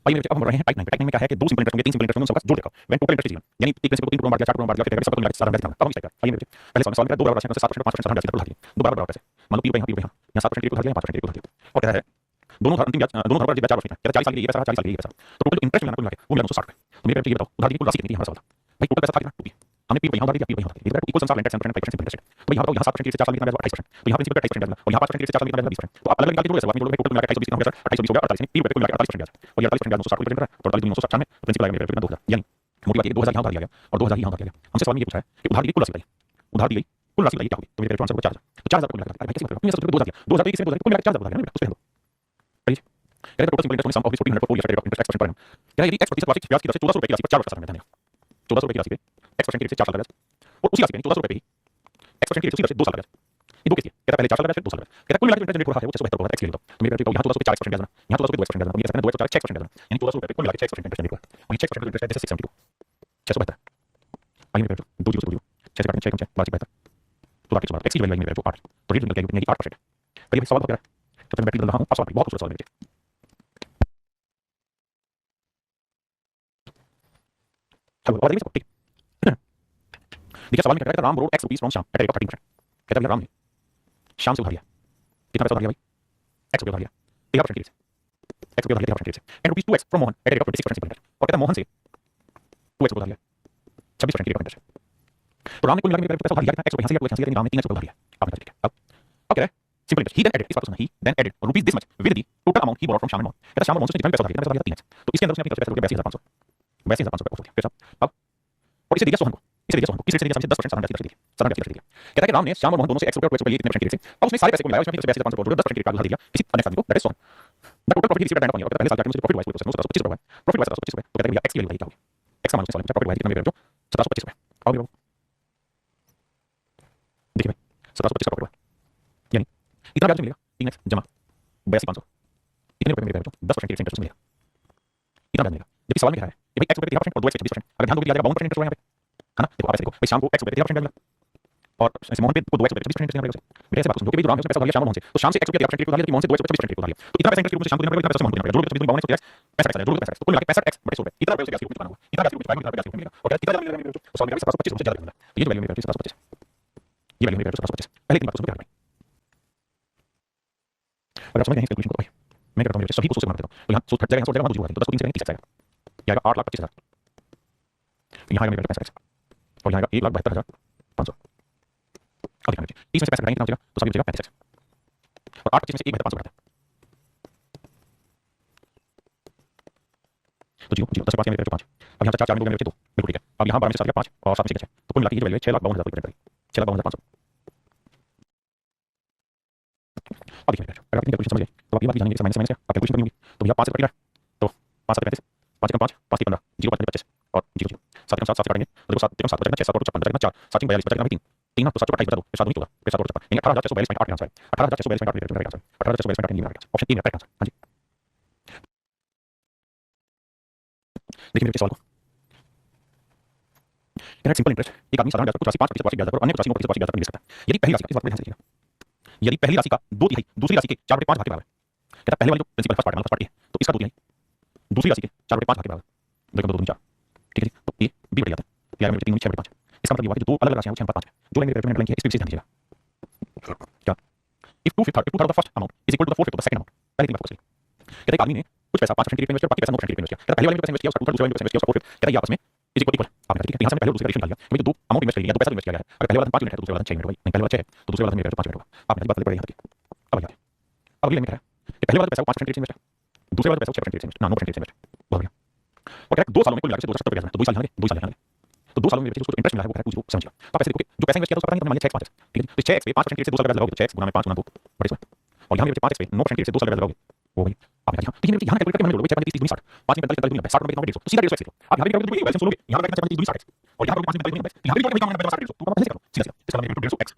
भाई मेरे अब हम रहे हैं टाइप 9 में क्या है कि दो सिंपल इंटरेस्ट होंगे, 3 सिंपल इंटरेस्ट होंगे, सबका जोड़ देगा when total interest is given, यानी एक प्रिंसिपल को 3 टुकड़ों में बांट दिया 4 टुकड़ों में बांट दिया, फिर सब मिला के सारा ब्याज निकालना। अब हम इस टाइप का भाई मेरे पहले सवाल में 2 बराबर राशि से 7% 5% सारा ब्याज की दर बढ़ा दी, 2 बराबर पैसे मान लो 3 रुपए यहाँ 7% रेट को बढ़ा दिया, 5% रेट को बढ़ा दिया, और कहता है दोनों अंतिम ब्याज दोनों धर्म पर ब्याज 4 वर्ष में कहता है 40 साल के लिए ये पैसा 40 साल के लिए ये पैसा, तो टोटल इंटरेस्ट मिलाकर मिला के वो मिला 260 रुपए। तो मेरे ये बताओ उधार की कुल राशि कितनी है? हमारा सवाल भाई टोटल पैसा था कितना? 2 हमने पी यहाँ उधार दिया, पी यहाँ उधार दिया, इक्वल संसार लेंटर 7% 5% इंटरेस्ट। तो यहाँ बताओ यहाँ 7% से 4 साल कितना ब्याज 28%, तो यहाँ प्रिंसिपल 28% ब्याज और यहाँ 5% से 4 साल कितना ब्याज 20%, तो आप अलग अलग निकाल के जोड़ो, ऐसे बात नहीं जोड़ो भाई, टोटल मिला के 28 20 28 हो गया 48 3 रुपए को मिला के 48% ब्याज और 48% ब्याज 960 रुपए बन रहा है, तो 48 996 में प्रिंसिपल आएगा मेरे 2000, यानी मोटी बात ये 2000 यहाँ उधार दिया गया और 2000 यहाँ उधार दिया गया। हमसे सवाल में ये पूछा है कि उधार दी कुल राशि बताइए, उधार दी गई कुल राशि बताइए क्या होगी? तो मेरे आंसर को 4000, तो 4000 को मिला के भाई कैसे मतलब तुमने सब 2000 दिया 2000 तो एक से 2000 को मिला के 4000 उधार है ना, उसको चलिए कहते हैं total simple interest sum of 1400 4 year rate of interest expansion पर annum। क्या है यदि x प्रतिशत वार्षिक ब्याज की दर से 1400 रुपए की राशि पर 4 वर्ष का समय देना है, 1400 रुपए की राशि पे x% की रेट से 4 साल का ब्याज और उसी राशि पे 1400 रुपए पे ही x% की रेट से उसी दर से 2 साल का ब्याज, ये दो केस है। कहता है पहले 4 साल का ब्याज फिर 2 साल का ब्याज, कहता है कुल मिलाकर जो इंटरेस्ट रेट हो रहा है वो 672 होगा, x के लिए तो मेरे यहाँ 1400 पे 4% ब्याज ना, यहाँ 1400 पे 2% ब्याज ना, ये 2 4 6% ब्याज ना, यानी 1400 रुपए कुल मिलाकर 6% इंटरेस्ट रेट होगा और ये 6% इंटरेस्ट रेट जैसे 672 672 आइए मेरे 2 0 से 6 से काटने 6 कम 6 12 72 तो बाकी बात x की वैल्यू मेरे 8 तो रेट निकल गया 8%। करिए सवाल क्या है तो मैं बैटरी बदल रहा हूं, आप सवाल बहुत खूबसूरत सवाल मेरे चलो और देखिए ठीक देखिए सवाल में क्या कहता है Ram borrowed x rupees from Shyam at a rate of 13%, कहता है राम ने श्याम से उधार लिया, कितना पैसा उधार लिया भाई x रुपए उधार लिया 13% की रेट से, x रुपए उधार लिया 13% की रेट से and rupees 2x from Mohan at a rate of 26% simple interest, और कहता है मोहन से 2x उधार लिया 26% की रेट ऑफ इंटरेस्ट। तो राम ने कुल मिलाकर पैसा उधार लिया कितना x रुपए यहाँ से लिया 2x यहाँ से लिया, राम ने 3x उधार लिया आपने ठीक है। अब कह रहा है simple interest he then added इस बात को सुना he then added rupees this much with the total amount he borrowed from Shyam and Mohan, कहता है श्याम और मोहन से जितना भी पैसा उधार लिया 3x, तो इसके अंदर उसने अपनी तरफ से पैसा लिया 82500 82500 रुपए फिर अब और इसे दिया सोहन को, इसे दिया सोहन को किस रेट से दिया? 10% साधारण ब्याज की दर से दिया। कहता है कि राम ने श्याम और मोहन दोनों से x रुपए और 2x रुपए लिए कितने % की रेट से, अब उसने सारे पैसे को मिलाया, उसमें 500 जोड़ 10% की रेट का उधार दिया किसी अन्य आदमी को, that is Sohan. The total profit received at the end of पहले साल के मुझे प्रॉफिट वाइज 1725 रुपए प्रॉफिट वाइज 1725 रुपए, तो कहता है x की वैल्यू क्या होगी? x का मान उसने साल में प्रॉफिट वाइज कितना मेरे जो 1725 रुपए आओ देखिए भाई 1725 का प्रॉफिट यानी इतना ब्याज मिलेगा 3x जमा 82500 इतने रुपए मेरे जो 10% की रेट से इंटरेस्ट मिलेगा, इतना ब्याज मिलेगा। जबकि सवाल में क्या है कि भाई x रुपए 13% और 2x 26%, अगर ध्यान दोगे दिया जाएगा 52% इंटरेस्ट होगा यहाँ पे है ना। देखो आप ऐसे देखो भाई शाम को x रुपए 13% मिला और मोहन पे को 2x रुपए 26% इंटरेस्ट मिलेगा, मेरे ऐसे बात सुनो कि भाई जो राम ने उसने पैसा उधार लिया श्याम और मोहन से, तो श्याम से x रुपए 13% की उधार लिया, मोहन से 2x रुपए 26% की उधार लिया, तो इतना पैसा इंटरेस्ट मुझे शाम को देना पड़ेगा, इतना पैसा मोहन को देना पड़ेगा, जोड़ के 52 से 65 जोड़ के 65 तो कुल मिला के 65x बटे 100 रुपए इतना पैसा ब्याज बना हुआ, इतना ब्याज ब्याज मिलेगा और कितना ज्यादा मिलेगा मेरे तो साल में 1725 रुपए ज्यादा मिलेगा, तो ये जो वैल्यू मेरे 1725 ये वैल्यू मेरे 1725 पहले इतनी बात सुनो भाई। अगर समझ गए इस कैलकुलेशन को भाई मैं करता हूं मेरे सभी को सोच के मार देता हूं, तो यहां सोच घट जाएगा 100 जाएगा 2 तो 10 को 3 से करेंगे 30 जाएगा, ये आएगा 8,25,000, यहां आएगा मेरे 65 और यहां आएगा 1,72,500 अब देखना चाहिए 30 में से 65 घटाएंगे कितना बचेगा, तो सभी बचेगा 35 और 8 25 में से 1 500 घटाते हैं तो 0 0 10 5 मेरे 5 अब यहां से 4 4 में 2 मेरे 2 बिल्कुल ठीक है। अब यहां 12 में से 7 5 और 7 में से 6 तो कुल मिला के ये जो वैल्यू है 6,52,000 रुपए, 6 लाख 52,500। अब देखिए अगर आप कैलकुलेशन समझ गए तो आप ये बात भी जानेंगे कि माइनस माइनस क्या आप कैलकुलेशन करनी होगी तो भैया 5 से कट रहा है तो 5 7 35 5 कम 5 5 3 15 0 5 25 और 0 0 7 कम 7 7 से काटेंगे तो देखो 7 कम 7 बचेगा 6 7 और 56 बचेगा 4 7 42 बचेगा 3 3 ना तो 7 28 बचा दो फिर 7 दूनी होगा फिर 7 और 56 यानी 18,642.8 आंसर है 18,642.8 आंसर 18,642.8 नहीं आंसर ऑप्शन 3 मेरा करेक्ट आंसर। हां जी देखिए मेरे सवाल को कहना सिंपल इंटरेस्ट एक आदमी साधारण ब्याज पर कुछ राशि 5% वार्षिक ब्याज दर पर अन्य कुछ राशि 9% वार्षिक ब्याज दर पर निवेश करता है यदि पहली राशि का इस बात को ध्यान से देखिएगा यदि पहली राशि का 2/3 दूसरी राशि के 4/5 भाग के बराबर है कहता पहले वाली जो प्रिंसिपल फर्स्ट पार्ट है मतलब फर्स्ट पार्ट है तो इसका 2/3 दूसरी राशि के 4/5 भाग के बराबर देखो 2 2 4 ठीक है जी तो ये बी बढ़ जाता है या में 3 6/5 इसका मतलब ये हुआ कि जो दो अलग अलग राशियां हैं वो 6/5 है जो लाइन मेरे अंडरलाइन की है इस पे विशेष ध्यान दीजिएगा क्या if 2/5 of the first amount is equal to the 4/5 of the second amount पहले तीन बार फोकस करिए कहते हैं आदमी ने कुछ पैसा 5% के लिए इन्वेस्ट किया बाकी पैसा 9% के लिए इन्वेस्ट किया कहता पहले वाले में पैसा इन्वेस्ट किया उसका दूसरे वाले में पैसा इन्वेस्ट किया उसका 4/5 कहता है ये आपस में इज इक्वल आपने ठीक है यहां से पहले और दूसरे का रेशियो निकाल लिया क्योंकि दो अमाउंट इन्वेस्ट कर लिया दो पैसा इन्वेस्ट किया गया है अगर पहले वाला 5 यूनिट है तो दूसरे वाला 6 यूनिट होगा नहीं पहले वाला 6 है तो दूसरे वाला मेरा 5 यूनिट होगा आपने बात पड़ेगी यहाँ की अब आगे अब अगले में क्या है कि पहले वाला पैसा 5% के लिए इन्वेस्ट है दूसरे वाला पैसा 6% के लिए इन्वेस्ट ना 9% के लिए इन्वेस्ट बहुत बढ़िया और कहता है 2 सालों में कुल मिलाकर 270 ब्याज तो 2 साल लेंगे 2 साल लेंगे तो 2 सालों में उसको इंटरेस्ट मिला है वो कहता है 2 समझिए तो आप ऐसे देखो जो पैसा इन्वेस्ट किया उसका पता नहीं तो मान लिया 6x 5 ठीक है तो 6x पे 5% के लिए 2 साल ब्याज लगाओगे तो 6x गुना में 5 गुना 2 बड़े इसमें और यहां पे 5x पे 9% के लिए 2 साल ब्याज लगाओगे वो भाई आपने कहा ठीक है यहां कैलकुलेट करके मैंने बोला 6 30 30 60 5 में 45 45 60 में 150 तो सीधा 150 लिखो आप यहां भी करोगे तो वैसे सुनोगे यहां पे 6 30 60 और यहां पे 5 में 45 यहां भी करोगे 60 तो आप ऐसे करो सीधा सीधा इसका मतलब 150x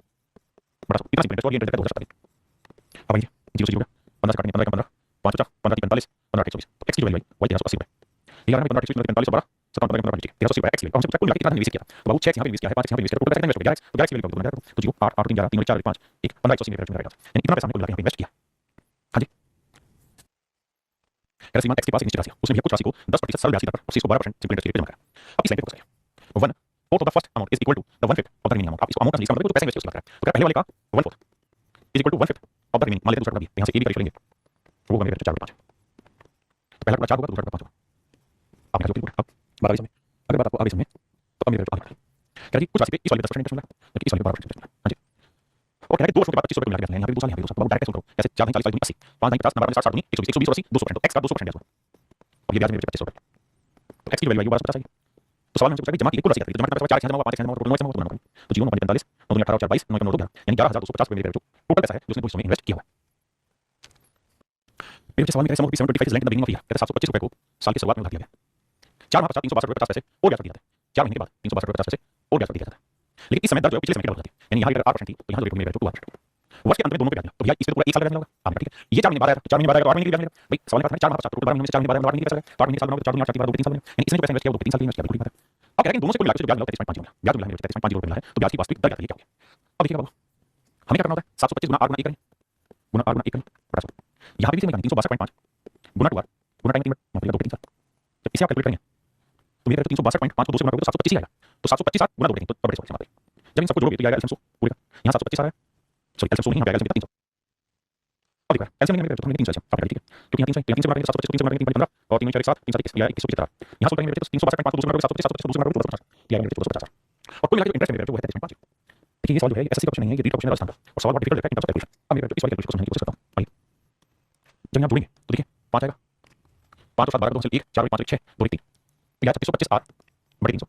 बड़ा इतना सिंपल और ये इंटरेस्ट हो सकता है अब ये 0 0 15 से काटेंगे 15 15 5 50 15 45 15 145 तो x की वैल्यू वही 1380 ये यार 15 45 15 12 17 15 15 ठीक है 1380 x की वैल्यू हमसे कुल मिला के कितना निवेश किया तो बाबू 6 यहां पे निवेश किया है 5 यहां पे निवेश किया तो टोटल पैसा इन्वेस्ट हो गया तो गैलेक्सी वैल्यू तो 0 8 8 3 11 3 4 5 1 1580 में रहेगा यानी इतना पैसा हमने कुल मिला के इन्वेस्ट किया हां जी अगर सीमा x के पास एक निश्चित राशि उसमें भी कुछ राशि को 10% सरल ब्याज दर पर उसी को 12% सिंपल इंटरेस्ट रेट पे जमा करा अब इस लाइन पे फोकस करिए 1/4 of the first amount is equal to the 1/5 of the remaining amount आप इसको अमाउंट का मतलब जो पैसा इन्वेस्ट किया उसकी बात कर रहा है तो पहले वाले का 1/4 is equal to 1/5 of the remaining मान लेते हैं दूसरा का भी यहां से ए भी करेक्ट करेंगे वो बनेगा 4/5 तो पहला का 4 होगा दूसरा का 5 होगा आपने जो किया अब बात आगे समय अगर बात आपको आगे समय तो अब मेरे आगे बढ़े कह रही कुछ राशि पे इस वाले 10% इंटरेस्ट मिला जबकि इस वाले 12% इंटरेस्ट मिला हां जी और कह रहे 2 वर्षों के बाद 25 रुपए मिला के यहां पे 2 साल यहां पे 2 साल तो डायरेक्ट करो जैसे 4 40 40 80 5 50 नंबर 60 60 120 120 200% x का 200% ब्याज अब ये ब्याज मेरे 25 रुपए तो x की वैल्यू 1250 आएगी तो सवाल में हमसे पूछा कि जमा की कुल राशि कितनी जमा करना 4 जमा 5 जमा टोटल 9 जमा तो 0 9 45 9 18 और 4 22 9 9 यानी 11250 रुपए मेरे टोटल पैसा है जो उसने भविष्य में इन्वेस्ट किया हुआ है मेरे सवाल में कैसे 725 land in the beginning of year कहता 725 रुपए को साल की शुरुआत में उधार लिया गया 4 माह पश्चात 362 रुपए 50 पैसे और ब्याज दिया जाता है 4 महीने के बाद 362 रुपए 50 पैसे और ब्याज दिया जाता है लेकिन इस समय दर जो है पिछले समय की दर होती है यानी यहाँ अगर 8% थी तो यहाँ जो रेट मेरे तो 2% वर्ष के अंत में दोनों पे ब्याज तो भैया इस पे पूरा 1 साल ब्याज मिलेगा आपने ठीक है ये 4 महीने बाद आया 4 महीने बाद आएगा 8 महीने के ब्याज मिलेगा भाई सवाल का 4 माह पश्चात टोटल 12 महीने में 4 महीने बाद 8 महीने के पैसा है 8 महीने साल बनाओगे 4 महीने 4 3 साल यानी इसने जो पैसा इन्वेस्ट किया वो 3 साल इन्वेस्ट किया बिल्कुल ठीक है अब कह रहे हैं दोनों से कुल मिलाकर जो ब्याज मिला 33.5 मिला ब्याज मिला मेरे 33.5 रुपए मिला है तो ब्याज की वास्तविक दर क्या है क्या हो गया अब देखिए बाबू हमें क्या करना होता है 725 गुना 8 गुना 1 करें गुना 8 गुना 1 करें बड़ा यहां पे भी इसे 362.5 गुना 2 गुना टाइम 3 मिनट मतलब 2 3 साल जब इसे आप कैलकुलेट करेंगे तो मेरे 362.5 को 2 से गुना करोगे तो 725 आएगा तो 725 गुना 2 करेंगे तो बड़े सवाल से जब इन सबको जोड़ोगे तो आएगा एलसीएम 100 पूरे का यहां 725 आ रहा है सॉरी एलसीएम 100 नहीं आएगा एलसीएम 300 अब देखो एलसीएम नहीं मेरे तो हमने 300 एलसीएम आप ठीक है क्योंकि यहां 300 से 725 को 300 मारेंगे 15 और 3 4 7 3 7 या 2170 यहां सोल्व करेंगे तो 362.5 को 2 से गुना करोगे 725 को 2 से गुना करोगे तो 250 या मेरे 250 और कुल मिलाकर इंटरेस्ट मेरे जो है 33.5 देखिए ये सवाल जो है एसएससी का क्वेश्चन नहीं है ये रीट क्वेश्चन है राजस्थान का और सवाल बहुत डिफिकल्ट है इन टर्म्स ऑफ कैलकुलेशन अब मेरे इस वाले कैलकुलेशन समझने की कोशिश करता हूं आइए जब यहां जोड़ेंगे तो देखिए 5 आएगा 5 और 7 12 2 से 1 4 5 6 2 3 या 325 आर बड़े 300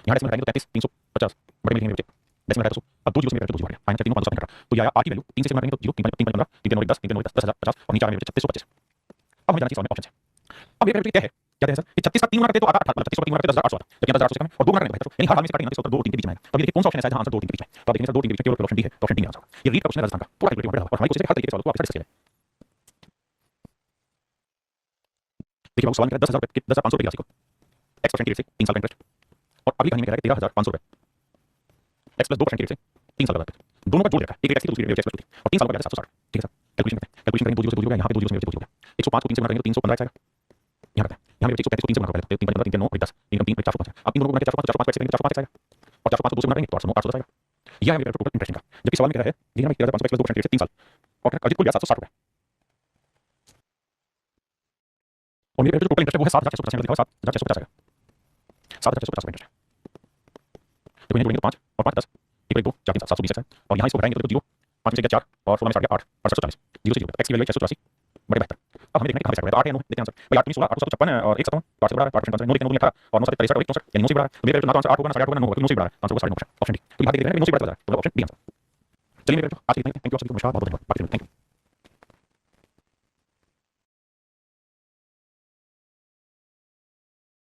यहां डेसिमल लगाएंगे तो 33 350 बड़े में लिखेंगे बच्चे डेसिमल लगाएगा तो अब 2 जीरो में रहेगा 2 जीरो आ गया फाइनल 3 5 7 तो यह आया आर की वैल्यू 3 से गुणा करेंगे तो 0 3 5 15 3 9 10 3 9 10 10,000 50 और नीचे आ मेरे 3625 अब हमें जाना चाहिए सवाल में ऑप्शन है अब ये क्या है क्या है सर ये 36 का 3 गुना करते तो आता 18 36 3 गुना करते 10800 आता जबकि 10800 से कम है और 2 गुना करेंगे यानी हर हाल में से काटेंगे तो 2 3 के बीच में आएगा तो देखिए कौन सा ऑप्शन है जहां आंसर 2 3 के बीच में तो आप देखेंगे सर 2 3 के बीच में केवल ऑप्शन डी है तो ऑप्शन डी आंसर ये रीड का क्वेश्चन है राजस्थान का पूरा कैलकुलेट बढ़ा और हमारी कोशिश है हर तरीके के सवालों को आप डिस्कस करें देखिए बाबू सवाल में 10,000 रुपए 10,500 रुपए की राशि को x% की रेट से 3 साल का इंटरेस्ट और अगली कहानी में कह रहा है 13,500 रुपए x प्लस 2% की रेट से 3 साल का ब्याज दोनों का जोड़ रखा है एक x की दूसरी रेट x प्लस 2 और 3 साल का ब्याज 760 ठीक है सर कैलकुलेशन करते हैं कैलकुलेशन करेंगे 2 जीरो से 2 जीरो यहां पे 2 जीरो से 2 जीरो 105 को 3 से गुणा करेंगे तो 315 आएगा यहां पे यहां पे 135 को 3 से गुणा करेंगे तो 3 15 3 9 10 3 3 405 अब इन दोनों को गुणा करके 405 से 405 आएगा और 405 को 2 से गुणा करेंगे तो 810 आएगा यह है मेरा टोटल इंटरेस्ट का जबकि सवाल में कह रहा है ये हमें 13,500 प्लस 2% से 3 साल और अजित कुल ब्याज 760 रुपए और मेरे जो टोटल इंटरेस्ट है वो है 7,650 लिखा हुआ 7,650 आएगा 7,650 इंटरेस्ट है तो इन्हें जोड़ेंगे तो 5 और 5 10 1 2 4 3 7 720 है और यहां इसको घटाएंगे तो 0 5 से 4 और 16 में 8 8 और 740 0 से 0 x की वैल्यू 680 बड़े बेहतर अब हमें देखना है कहां पे सेट हो रहा है। तो 8 है 9 देखते हैं आंसर भाई 8 16 8 7 56 और 1 7 8 से बड़ा है 8% आंसर 9 देखते हैं 9 18 और 9 7 63 का 64 यानी 9 से बड़ा है। तो मेरे ना तो आंसर 8 होगा ना 8.5 होगा ना 9 होगा, क्योंकि 9 से बड़ा है आंसर होगा 9.5 ऑप्शन डी। तो यहां देख रहे हैं 9 से बड़ा चला रहा है तो ऑप्शन डी आंसर। चलिए मेरे आज के लिए थैंक यू आप सभी को नमस्कार बहुत बहुत धन्यवाद बाकी थैंक यू।